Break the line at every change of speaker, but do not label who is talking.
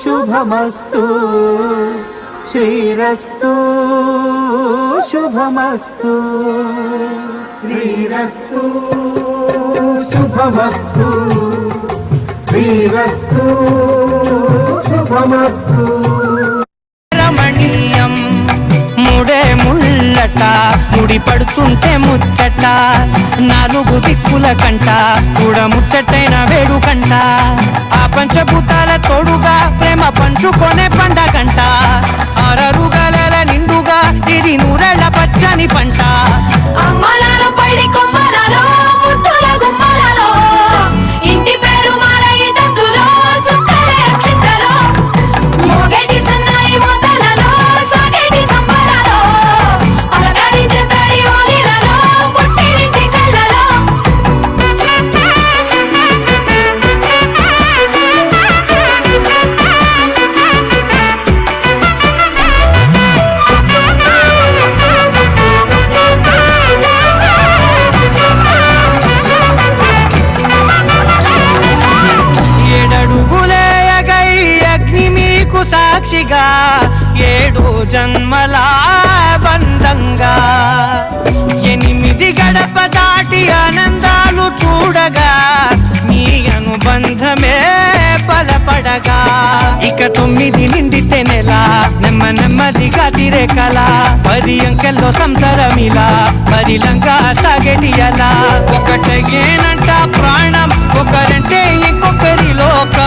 శుభమస్తు శ్రీరస్తు శుభమస్తు శ్రీరస్తు శుభమస్తు శ్రీరస్తు శుభమస్తు
రమణీయం ముడే ముళ్ళట ముడి పడుతుంటే ముచ్చట నాలుగు దిక్కుల కంట చూడ ముచ్చటైన వేడుకంట ఆ పంచభూతాల తోడుగా ప్రేమ పంచుకొనే పండగంట అరరుగల నిండుగా ఇది నూరెళ్ళ పచ్చని పంట
అమ్మలాలో పడి కొమ్మలలో ముద్దుల గుమ్మలలో ఇంటి పేరు మారయి తందులో చుక్కలే అక్షింతలో మోగేటి సన్నాయి మొదలలో సాగేటి సంబరాలో అలకరించే తడి ఓలిలలో పుట్టినింటి కళ్ళలో
ఏడడుగులేయగై అగ్ని మీకు సాక్షిగా 7 జన్మల బంధంగా 8 గడప దాటి ఆనందాలు చూడగా మీ అనుబంధమే బలపడగా ఇక 9 నిండితే నెల నెమ్మదిగా తిరే కల 10 అంకెల్లో సంసారమిలా పరిలంగా సాగేటి అలా ఒకటేనంట ప్రాణం ఒకరంటే ఇంకొకరి లోకం